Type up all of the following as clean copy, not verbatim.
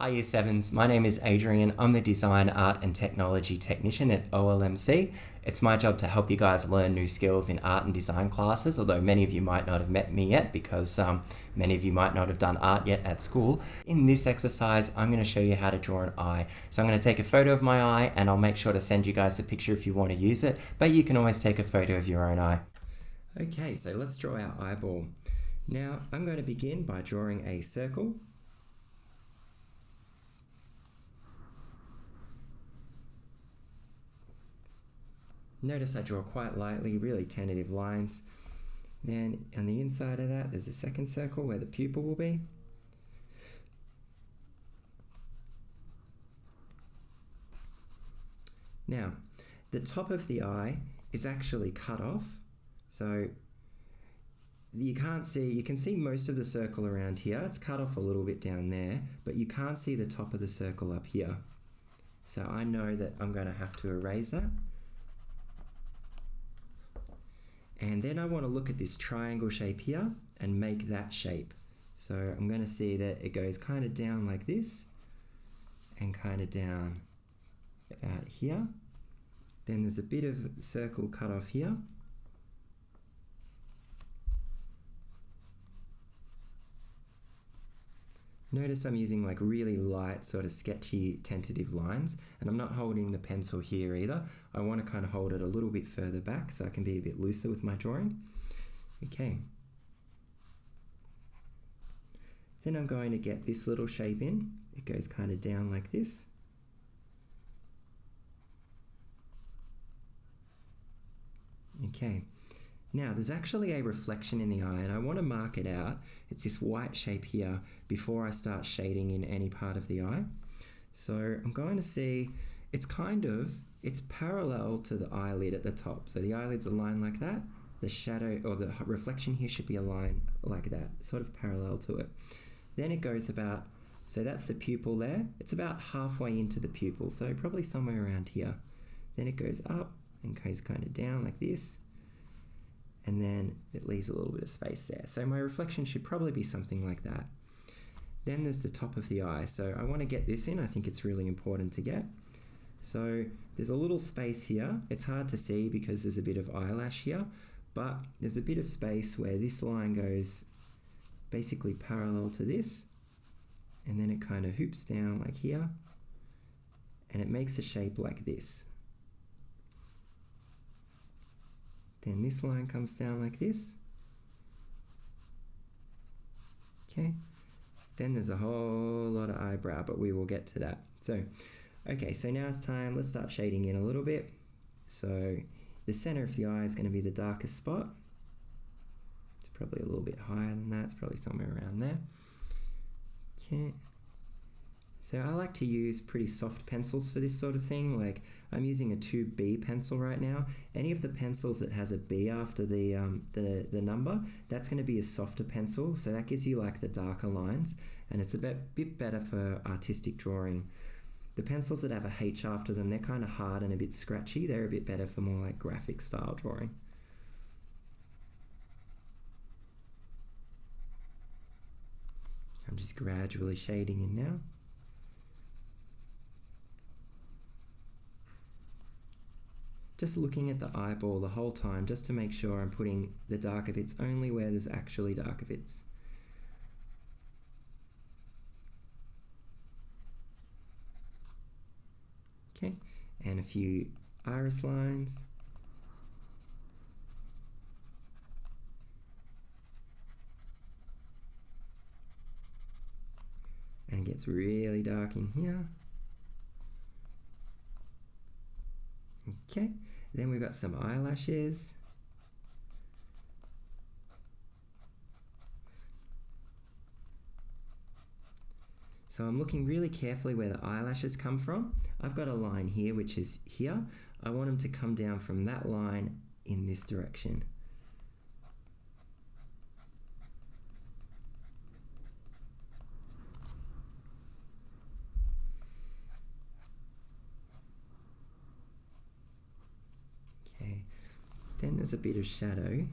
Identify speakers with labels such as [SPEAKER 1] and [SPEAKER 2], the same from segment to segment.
[SPEAKER 1] Hi Year 7s, my name is Adrian. I'm the Design, Art and Technology Technician at OLMC. It's my job to help you guys learn new skills in art and design classes, although many of you might not have met me yet because many of you might not have done art yet at school. In this exercise, I'm going to show you how to draw an eye. So I'm going to take a photo of my eye and I'll make sure to send you guys the picture if you want to use it, but you can always take a photo of your own eye. Okay, so let's draw our eyeball. Now, I'm going to begin by drawing a circle. Notice I draw quite lightly, really tentative lines. Then on the inside of that, there's a second circle where the pupil will be. Now, the top of the eye is actually cut off, so you can see most of the circle around here. It's cut off a little bit down there, but you can't see the top of the circle up here. So I know that I'm going to have to erase that. And then I want to look at this triangle shape here and make that shape. So I'm going to see that it goes kind of down like this and kind of down about here. Then there's a bit of circle cut off here. Notice I'm using like really light, sort of sketchy, tentative lines, and I'm not holding the pencil here either. I want to kind of hold it a little bit further back so I can be a bit looser with my drawing. Okay. Then I'm going to get this little shape in. It goes kind of down like this. Okay. Now, there's actually a reflection in the eye, and I want to mark it out. It's this white shape here before I start shading in any part of the eye. So I'm going to see it's parallel to the eyelid at the top. So the eyelid's a line like that. The shadow or the reflection here should be a line like that, sort of parallel to it. Then it goes about, so that's the pupil there. It's about halfway into the pupil, so probably somewhere around here. Then it goes up and goes kind of down like this. And then it leaves a little bit of space there. So my reflection should probably be something like that. Then there's the top of the eye. So I want to get this in. I think it's really important to get. So there's a little space here. It's hard to see because there's a bit of eyelash here, but there's a bit of space where this line goes basically parallel to this, and then it kind of hoops down like here, and it makes a shape like this. Then this line comes down like this. Okay. Then there's a whole lot of eyebrow, but we will get to that. So, okay, so now it's time. Let's start shading in a little bit. So the center of the eye is going to be the darkest spot. It's probably a little bit higher than that. It's probably somewhere around there. Okay. So I like to use pretty soft pencils for this sort of thing. Like I'm using a 2B pencil right now. Any of the pencils that has a B after the number, that's going to be a softer pencil. So that gives you like the darker lines, and it's a bit better for artistic drawing. The pencils that have a H after them, they're kind of hard and a bit scratchy. They're a bit better for more like graphic style drawing. I'm just gradually shading in now. Just looking at the eyeball the whole time just to make sure I'm putting the darker bits only where there's actually darker bits. Okay, and a few iris lines. And it gets really dark in here. Okay. Then we've got some eyelashes. So I'm looking really carefully where the eyelashes come from. I've got a line here, which is here. I want them to come down from that line in this direction. Then there's a bit of shadow.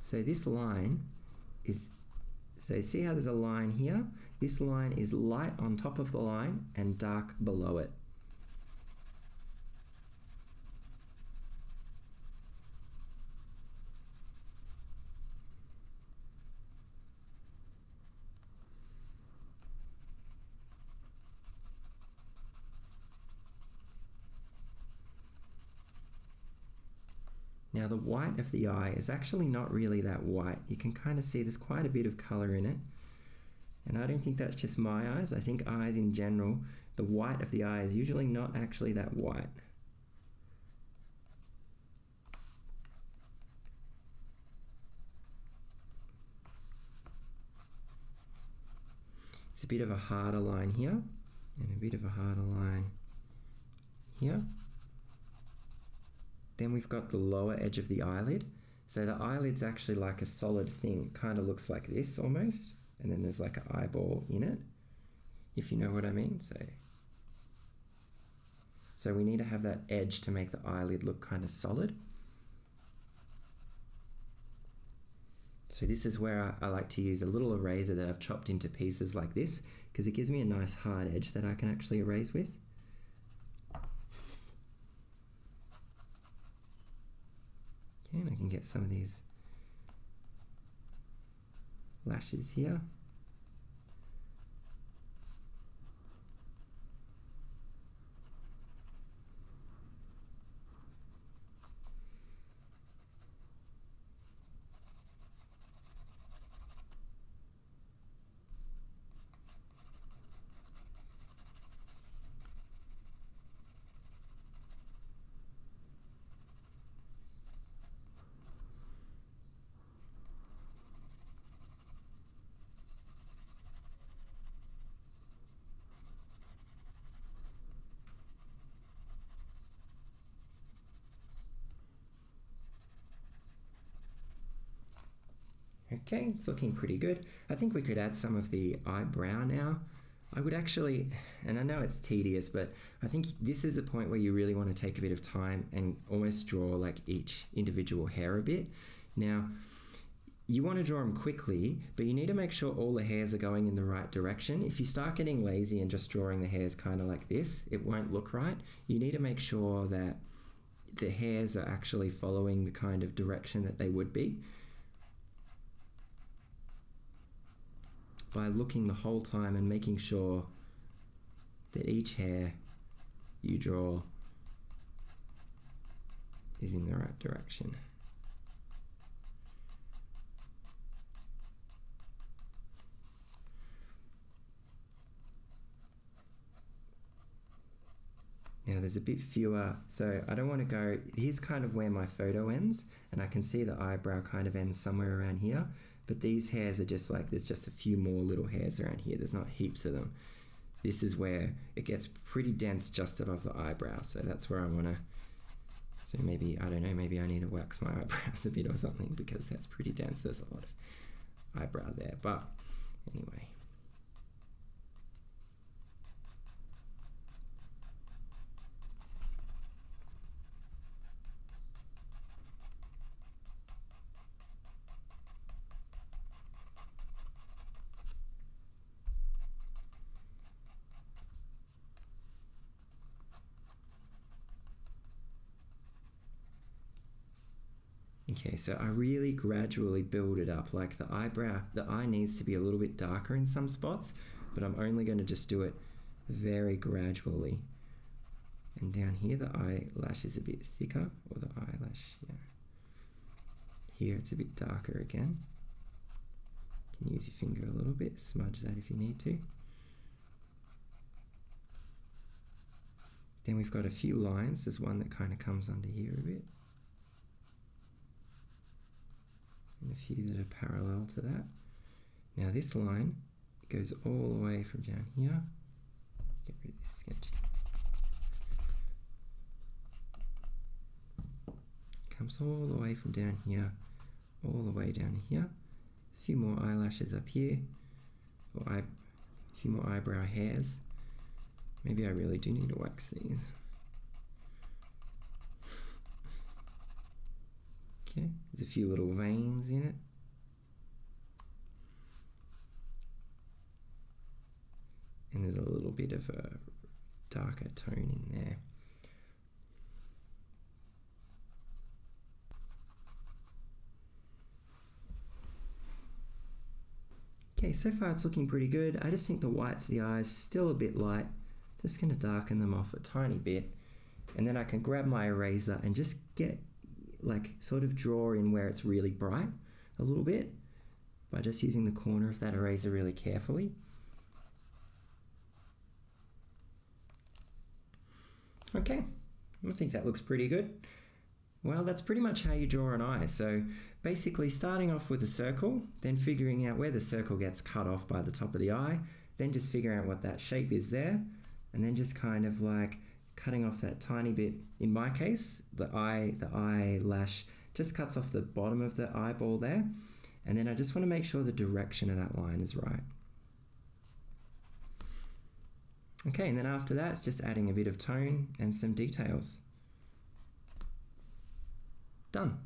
[SPEAKER 1] So this line is, so see how there's a line here? This line is light on top of the line and dark below it. Now the white of the eye is actually not really that white. You can kind of see there's quite a bit of colour in it. And I don't think that's just my eyes. I think eyes in general, the white of the eye is usually not actually that white. It's a bit of a harder line here and a bit of a harder line here. Then we've got the lower edge of the eyelid. So the eyelid's actually like a solid thing. Kind of looks like this almost. And then there's like an eyeball in it, if you know what I mean. So we need to have that edge to make the eyelid look kind of solid. So this is where I like to use a little eraser that I've chopped into pieces like this, because it gives me a nice hard edge that I can actually erase with. Okay, and I can get some of these lashes here. Okay, it's looking pretty good. I think we could add some of the eyebrow now. I would actually, and I know it's tedious, but I think this is the point where you really want to take a bit of time and almost draw like each individual hair a bit. Now, you want to draw them quickly, but you need to make sure all the hairs are going in the right direction. If you start getting lazy and just drawing the hairs kind of like this, it won't look right. You need to make sure that the hairs are actually following the kind of direction that they would be, by looking the whole time and making sure that each hair you draw is in the right direction. Now there's a bit fewer, so I don't want to go, here's kind of where my photo ends, and I can see the eyebrow kind of ends somewhere around here. But these hairs are just like, there's just a few more little hairs around here. There's not heaps of them. This is where it gets pretty dense just above the eyebrow. So that's where I want to, so maybe, I don't know, maybe I need to wax my eyebrows a bit or something, because that's pretty dense. There's a lot of eyebrow there. But anyway. Okay, so I really gradually build it up. Like the eyebrow, the eye needs to be a little bit darker in some spots, but I'm only going to just do it very gradually. And down here, the eyelash is a bit thicker, or the eyelash, yeah. Here it's a bit darker again. You can use your finger a little bit, smudge that if you need to. Then we've got a few lines. There's one that kind of comes under here a bit. And a few that are parallel to that. Now this line goes all the way from down here. Get rid of this sketch. Comes all the way from down here, all the way down here. A few more eyelashes up here, or a few more eyebrow hairs. Maybe I really do need to wax these. Okay, there's a few little veins in it. there's a little bit of a darker tone in there. Okay, so far it's looking pretty good. I just think the whites of the eyes still a bit light. Just going to darken them off a tiny bit. And then I can grab my eraser and just get, like, sort of draw in where it's really bright a little bit by just using the corner of that eraser really carefully. Okay, I think that looks pretty good. Well, that's pretty much how you draw an eye. So basically starting off with a circle, then figuring out where the circle gets cut off by the top of the eye, then just figuring out what that shape is there, and then just kind of like cutting off that tiny bit. In my case, the eyelash just cuts off the bottom of the eyeball there, and then I just want to make sure the direction of that line is right. Okay, and then after that, it's just adding a bit of tone and some details. Done.